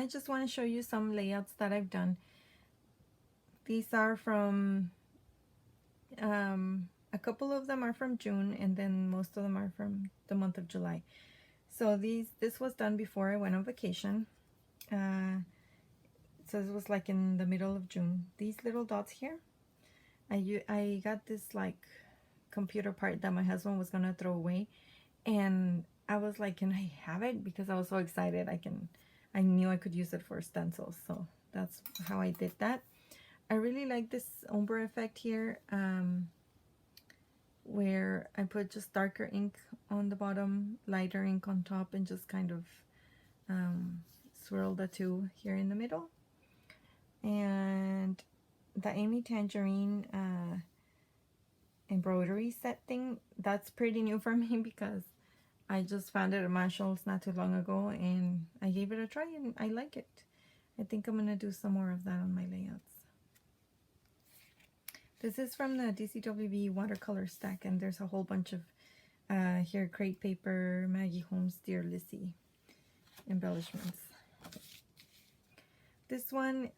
I just want to show you some layouts that I've done. These are from, a couple of them are from June, and then most of them are from the month of July. So this was done before I went on vacation. So this was like in the middle of June. These little dots here, I got this like computer part that my husband was gonna throw away, and I was like, can I have it? Because I was so excited. I knew I could use it for stencils, so that's how I did that. I really like this ombre effect here, where I put just darker ink on the bottom, lighter ink on top, and just kind of swirl the two here in the middle. And the Amy Tangerine embroidery set thing, that's pretty new for me because I just found it at Marshall's not too long ago, and I gave it a try and I like it. I think I'm gonna do some more of that on my layouts. This is from the DCWB watercolor stack, and there's a whole bunch of here, crate paper, Maggie Holmes, Dear Lizzie embellishments. This one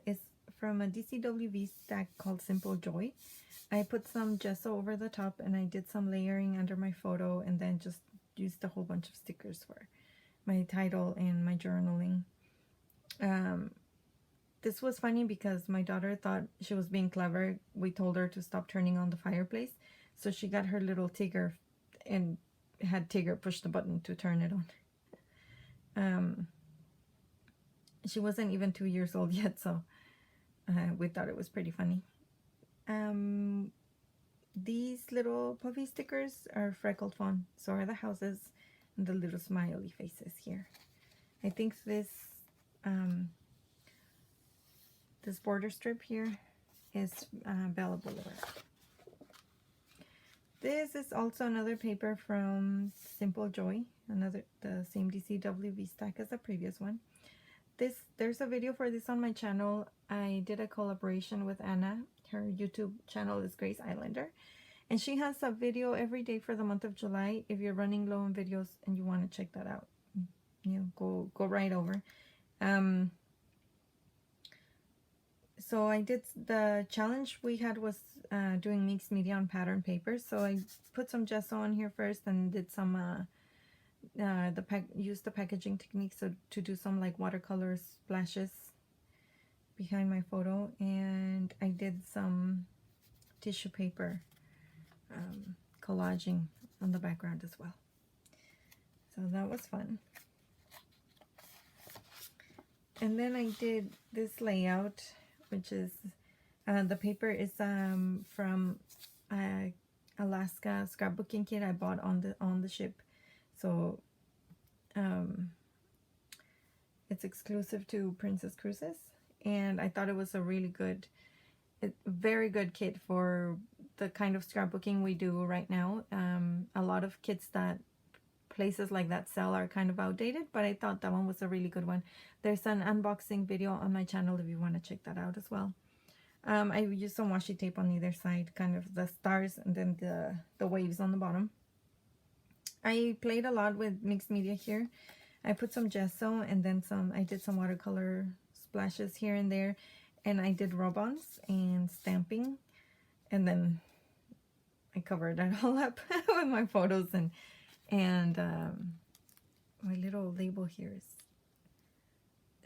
is from a DCWB stack called Simple Joy. I put some gesso over the top, and I did some layering under my photo, and then just used a whole bunch of stickers for my title and my journaling. This was funny because my daughter thought she was being clever. We told her to stop turning on the fireplace, so she got her little Tigger and had Tigger push the button to turn it on. She wasn't even 2 years old yet, so we thought it was pretty funny. These little puffy stickers are freckled fawn, so are the houses and the little smiley faces here. I think this this border strip here is Bella Boulevard. This is also another paper from Simple Joy, the same DCWB stack as the previous one. There's a video for this on my channel. I did a collaboration with Anna. Her YouTube channel is Grace Islander, and she has a video every day for the month of July. If you're running low on videos and you want to check that out, go right over. So I did, the challenge we had was doing mixed media on pattern paper. So I put some gesso on here first and did some used the packaging technique to do some like watercolor splashes behind my photo, and I did some tissue paper collaging on the background as well. So that was fun. And then I did this layout, which is the paper is from Alaska scrapbooking kit I bought on the ship. So it's exclusive to Princess Cruises, and I thought it was a really good, very good kit for the kind of scrapbooking we do right now. A lot of kits that places like that sell are kind of outdated, but I thought that one was a really good one. There's an unboxing video on my channel if you want to check that out as well. I used some washi tape on either side, kind of the stars and then the waves on the bottom. I played a lot with mixed media here. I put some gesso and then I did some watercolor splashes here and there, and I did rub-ons and stamping, and then I covered that all up with my photos, and my little label here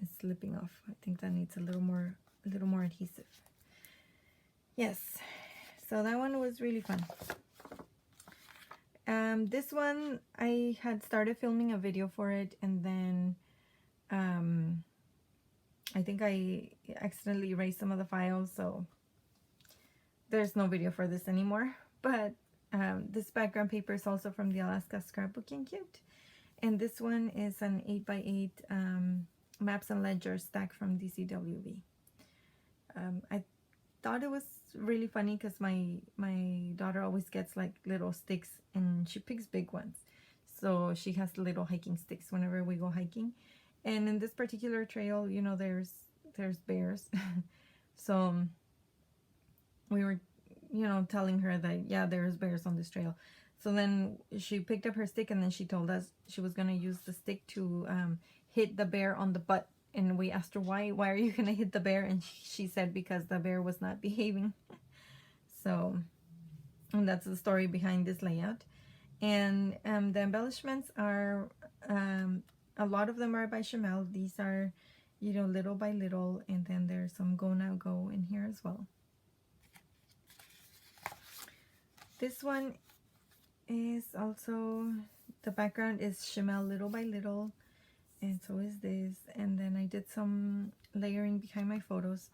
is slipping off. I think that needs a little more adhesive. Yes, so that one was really fun. This one, I had started filming a video for it, and then I think I accidentally erased some of the files, so there's no video for this anymore. But this background paper is also from the Alaska scrapbooking kit, and this one is an 8x8 maps and ledger stack from DCWB. I thought it was really funny because my daughter always gets like little sticks, and she picks big ones, so she has little hiking sticks whenever we go hiking. And in this particular trail, you know, there's bears. So we were, you know, telling her that, yeah, there's bears on this trail. So then she picked up her stick, and then she told us she was going to use the stick to hit the bear on the butt and we asked her why are you gonna hit the bear, and she said because the bear was not behaving. So, and that's the story behind this layout. And the embellishments are, a lot of them are by Chamel. These are, you know, little by little, and then there's some Go Now Go in here as well. This one is also, the background is Chamel little by little, and so is this. And then I did some layering behind my photos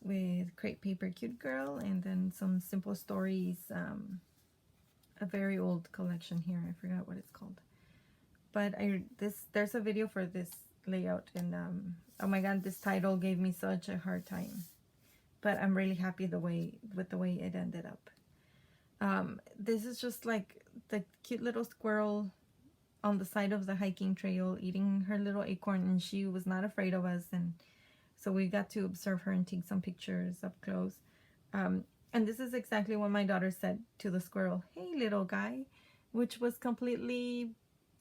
with crepe paper cute girl, and then some simple stories, a very old collection here. I forgot what it's called, but there's a video for this layout, and oh my god, this title gave me such a hard time, but I'm really happy with the way it ended up. This is just like the cute little squirrel on the side of the hiking trail eating her little acorn, and she was not afraid of us, and so we got to observe her and take some pictures up close. And this is exactly what my daughter said to the squirrel, "Hey little guy," which was completely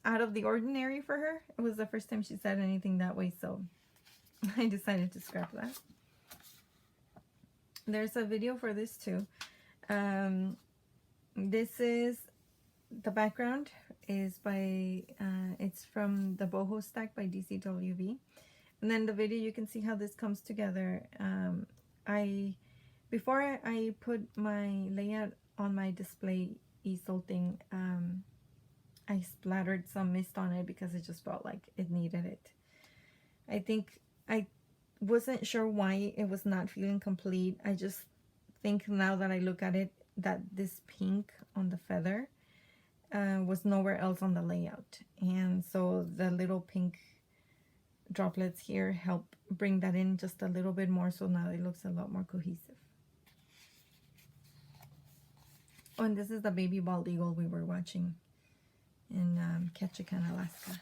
out of the ordinary for her. It was the first time she said anything that way, so I decided to scrap that. There's a video for this too. This is, the background is by, it's from the Boho Stack by DCWV. And then the video, you can see how this comes together. Before I put my layout on my display easel thing, I splattered some mist on it because it just felt like it needed it. I think I wasn't sure why it was not feeling complete. I just think now that I look at it, that this pink on the feather was nowhere else on the layout. And so the little pink droplets here help bring that in just a little bit more, so now it looks a lot more cohesive. Oh, and this is the baby bald eagle we were watching in Ketchikan, Alaska.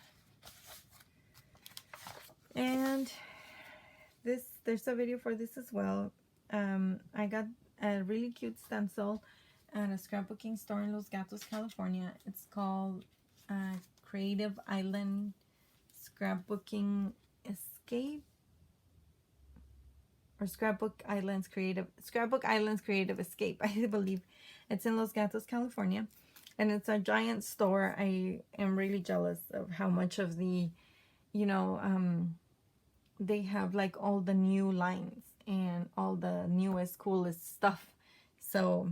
And there's a video for this as well. I got a really cute stencil at a scrapbooking store in Los Gatos, California. It's called Creative Island Scrapbooking Escape, or Scrapbook Islands Creative Escape, I believe. It's in Los Gatos, California, and it's a giant store. I am really jealous of how much of the, you know, they have like all the new lines and all the newest, coolest stuff. So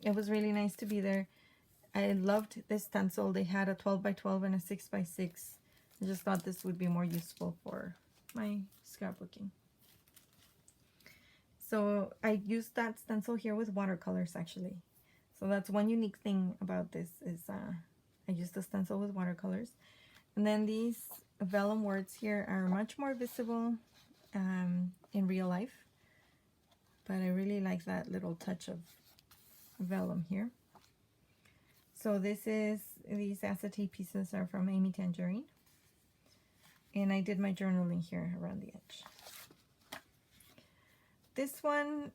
it was really nice to be there. I loved this stencil. They had a 12 by 12 and a 6 by 6. I just thought this would be more useful for my scrapbooking. So I used that stencil here with watercolors, actually. So that's one unique thing about this, is I used the stencil with watercolors. And then these vellum words here are much more visible in real life, but I really like that little touch of vellum here. So these acetate pieces are from Amy Tangerine, and I did my journaling here around the edge. This one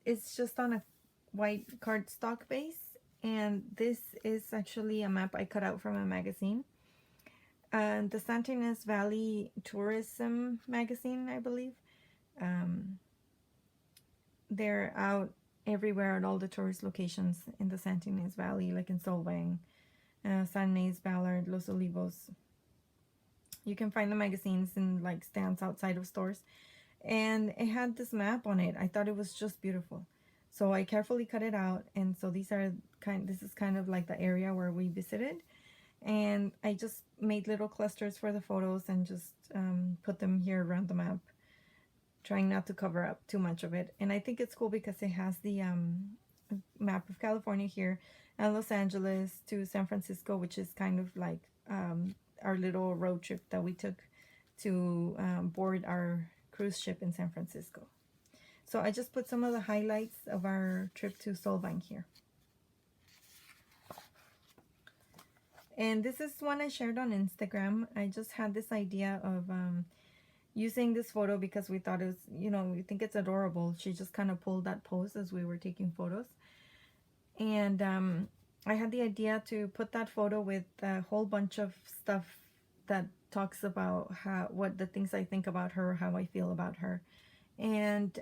is just on a white cardstock base, and this is actually a map I cut out from a magazine. The Santa Ynez Valley Tourism magazine, I believe. They're out everywhere at all the tourist locations in the Santa Ynez Valley, like in Solvang, San Ynez, Ballard, Los Olivos. You can find the magazines in like stands outside of stores. And it had this map on it. I thought it was just beautiful. So I carefully cut it out. And so this is kind of like the area where we visited. And I just made little clusters for the photos and just put them here around the map, trying not to cover up too much of it. And I think it's cool because it has the map of California here, and Los Angeles to San Francisco, which is kind of like our little road trip that we took to board our cruise ship in San Francisco. So I just put some of the highlights of our trip to Solvang here. And this is one I shared on Instagram. I just had this idea of using this photo because we thought it was, you know, we think it's adorable. She just kind of pulled that pose as we were taking photos. And I had the idea to put that photo with a whole bunch of stuff that talks about what the things I think about her, how I feel about her. And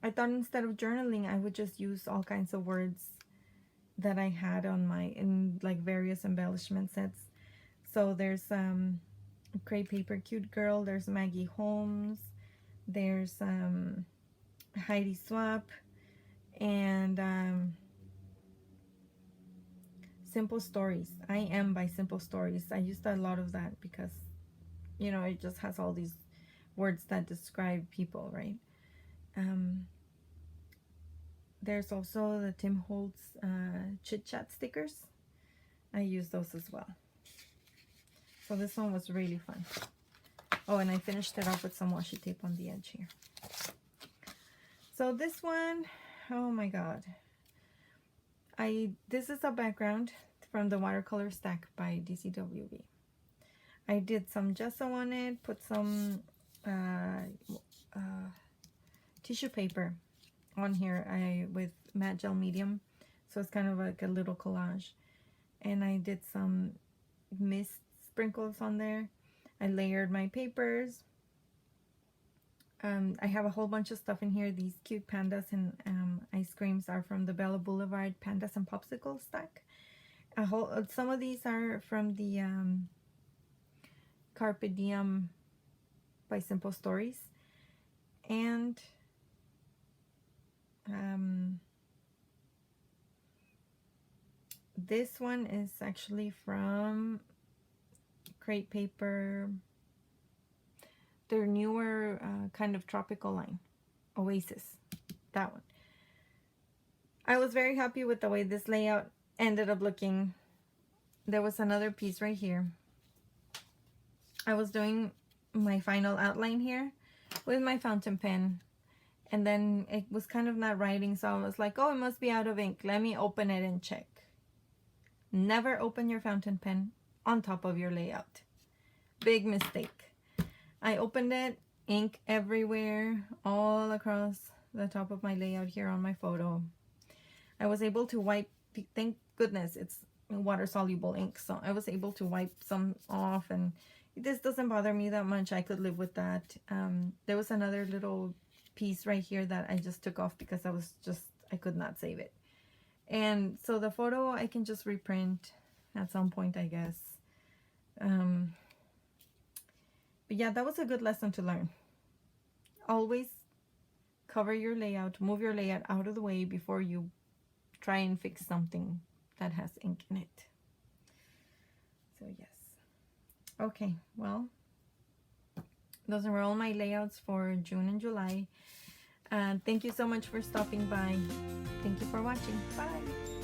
I thought instead of journaling, I would just use all kinds of words that I had in like various embellishment sets. So there's Crepe Paper Cute Girl, there's Maggie Holmes, there's Heidi Swap, and Simple Stories. I Am by Simple Stories. I used a lot of that because, you know, it just has all these words that describe people, right? There's also the Tim Holtz Chit Chat stickers. I use those as well. So this one was really fun. Oh, and I finished it off with some washi tape on the edge here. So this one, oh my god. This is a background from the watercolor stack by DCWB. I did some gesso on it, put some tissue paper on here with matte gel medium, so it's kind of like a little collage. And I did some mist sprinkles on there. I layered my papers. I have a whole bunch of stuff in here. These cute pandas and ice creams are from the Bella Boulevard Pandas and Popsicle stack. Some of these are from the Carpe Diem by Simple Stories. And this one is actually from Crepe Paper, their newer kind of tropical line, Oasis, that one. I was very happy with the way this layout ended up looking. There was another piece right here. I was doing my final outline here with my fountain pen, and then it was kind of not writing, so I was like, oh, it must be out of ink. Let me open it and check. Never open your fountain pen on top of your layout. Big mistake. I opened it, ink everywhere, all across the top of my layout here on my photo. I was able to wipe, thank goodness it's water-soluble ink, so I was able to wipe some off, and this doesn't bother me that much. I could live with that. There was another little piece right here that I just took off because I could not save it. And so the photo I can just reprint at some point, I guess. But yeah, that was a good lesson to learn. Always cover your layout, move your layout out of the way before you try and fix something that has ink in it. So yes. Okay, well, those were all my layouts for June and July. Thank you so much for stopping by. Thank you for watching. Bye.